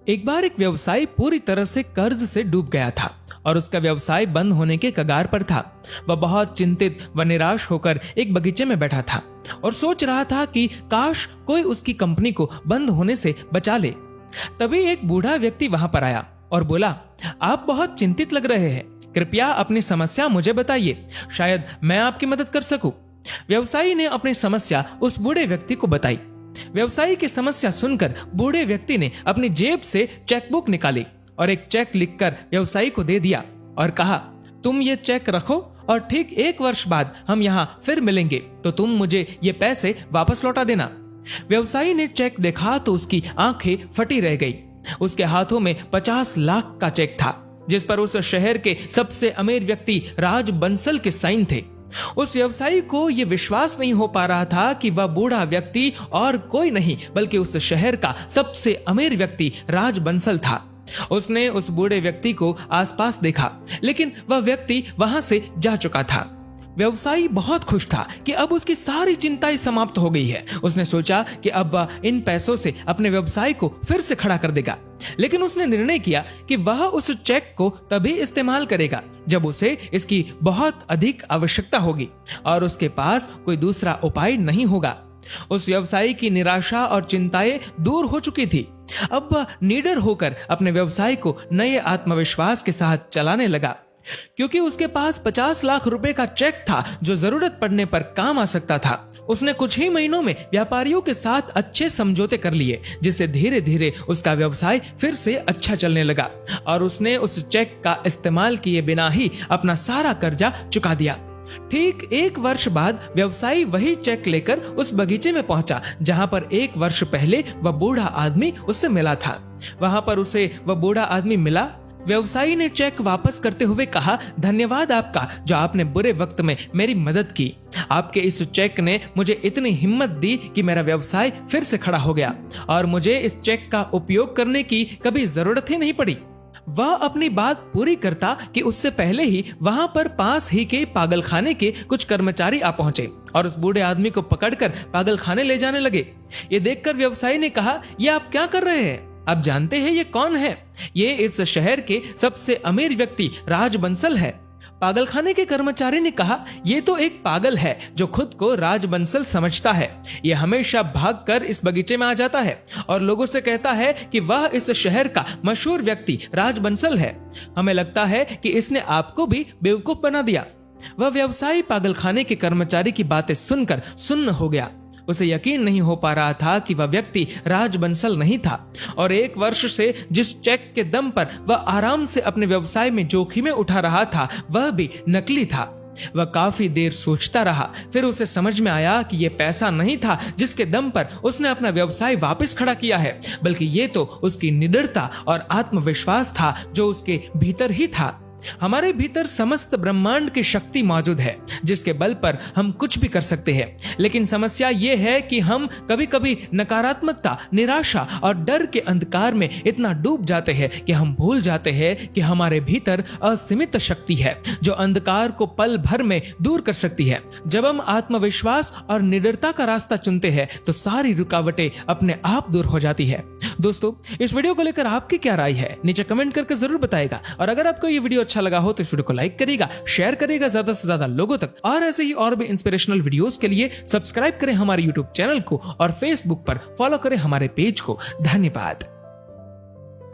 एक बार एक व्यवसायी पूरी तरह से कर्ज से डूब गया था और उसका व्यवसाय बंद होने के कगार पर था। वह बहुत चिंतित व निराश होकर एक बगीचे में बैठा था और सोच रहा था कि काश कोई उसकी कंपनी को बंद होने से बचा ले। तभी एक बूढ़ा व्यक्ति वहां पर आया और बोला, आप बहुत चिंतित लग रहे हैं, कृपया अपनी समस्या मुझे बताइए, शायद मैं आपकी मदद कर सकूं। व्यवसायी ने अपनी समस्या उस बूढ़े व्यक्ति को बताई। व्यवसायी की समस्या सुनकर बूढ़े व्यक्ति ने अपनी जेब से चेकबुक निकाली और एक चेक लिखकर व्यवसायी को दे दिया और कहा, तुम ये चेक रखो और ठीक 1 वर्ष बाद हम यहाँ फिर मिलेंगे तो तुम मुझे ये पैसे वापस लौटा देना। व्यवसायी ने चेक देखा तो उसकी आंखें फटी रह गई। उसके हाथों में 50 लाख का चेक था जिस पर उस शहर के सबसे अमीर व्यक्ति राज बंसल के साइन थे। उस व्यवसायी को यह विश्वास नहीं हो पा रहा था कि वह बूढ़ा व्यक्ति और कोई नहीं बल्कि उस शहर का सबसे अमीर व्यक्ति राज बंसल था। उसने उस बूढ़े व्यक्ति को आसपास देखा लेकिन वह व्यक्ति वहां से जा चुका था। व्यवसायी बहुत खुश था कि अब उसकी सारी चिंताएं समाप्त हो गई है। उसने सोचा कि अब वह इन पैसों से अपने व्यवसाय को फिर से खड़ा कर देगा, लेकिन उसने निर्णय किया कि वह उस चेक को तभी इस्तेमाल करेगा जब उसे इसकी बहुत अधिक आवश्यकता होगी और उसके पास कोई दूसरा उपाय नहीं होगा। उस व्यवसायी की निराशा और चिंताएं दूर हो चुकी थी। अब वह निडर होकर अपने व्यवसाय को नए आत्मविश्वास के साथ चलाने लगा, क्योंकि उसके पास 50 लाख रुपए का चेक था जो जरूरत पड़ने पर काम आ सकता था। उसने कुछ ही महीनों में व्यापारियों के साथ अच्छे समझौते कर लिए, जिससे धीरे धीरे उसका व्यवसाय फिर से अच्छा चलने लगा और उसने उस चेक का इस्तेमाल किए बिना ही अपना सारा कर्जा चुका दिया। ठीक 1 वर्ष बाद व्यवसायी वही चेक लेकर उस बगीचे में पहुंचा जहां पर 1 वर्ष पहले वह बूढ़ा आदमी उससे मिला था। वहां पर उसे वह बूढ़ा आदमी मिला। व्यवसायी ने चेक वापस करते हुए कहा, धन्यवाद आपका जो आपने बुरे वक्त में मेरी मदद की। आपके इस चेक ने मुझे इतनी हिम्मत दी कि मेरा व्यवसाय फिर से खड़ा हो गया और मुझे इस चेक का उपयोग करने की कभी जरूरत ही नहीं पड़ी। वह अपनी बात पूरी करता कि उससे पहले ही वहां पर पास ही के पागलखाने के कुछ कर्मचारी आ पहुंचे और उस बूढ़े आदमी को पकड़कर पागलखाने ले जाने लगे। ये देखकर व्यवसायी ने कहा, ये आप क्या कर रहे हैं? आप जानते हैं ये कौन है? ये इस शहर के सबसे अमीर व्यक्ति राज बंसल है। पागलखाने के कर्मचारी ने कहा, ये तो एक पागल है जो खुद को राज बंसल समझता है। ये हमेशा भागकर इस बगीचे में आ जाता है और लोगों से कहता है कि वह इस शहर का मशहूर व्यक्ति राज बंसल है। हमें लगता है कि इसने आपको भी बेवकूफ बना दिया। वह व्यवसायी पागलखाने के कर्मचारी की बातें सुनकर सुन्न हो गया। उसे यकीन नहीं हो पा रहा था कि वह व्यक्ति राज बंसल नहीं था और 1 वर्ष से जिस चेक के दम पर वह आराम से अपने व्यवसाय में जोखिमें उठा रहा था वह भी नकली था। वह काफी देर सोचता रहा, फिर उसे समझ में आया कि यह पैसा नहीं था जिसके दम पर उसने अपना व्यवसाय वापस खड़ा किया है, बल्कि ये तो उसकी निडरता और आत्मविश्वास था जो उसके भीतर ही था। हमारे भीतर समस्त ब्रह्मांड की शक्ति मौजूद है जिसके बल पर हम कुछ भी कर सकते हैं, लेकिन समस्या यह है कि हम कभी कभी नकारात्मकता, निराशा और डर के अंधकार में इतना डूब जाते हैं कि हम भूल जाते हैं कि हमारे भीतर असीमित शक्ति है जो अंधकार को पल भर में दूर कर सकती है। जब हम आत्मविश्वास और निडरता का रास्ता चुनते हैं तो सारी रुकावटें अपने आप दूर हो जाती है। दोस्तों, इस वीडियो को लेकर आपकी क्या राय है नीचे कमेंट करके जरूर बताएगा और अगर आपको ये वीडियो अच्छा लगा हो तो इस वीडियो को लाइक करिएगा, शेयर करिएगा ज्यादा से ज्यादा लोगों तक और ऐसे ही और भी इंस्पिरेशनल वीडियोस के लिए सब्सक्राइब करें हमारे यूट्यूब चैनल को और फेसबुक पर फॉलो करें हमारे पेज को। धन्यवाद।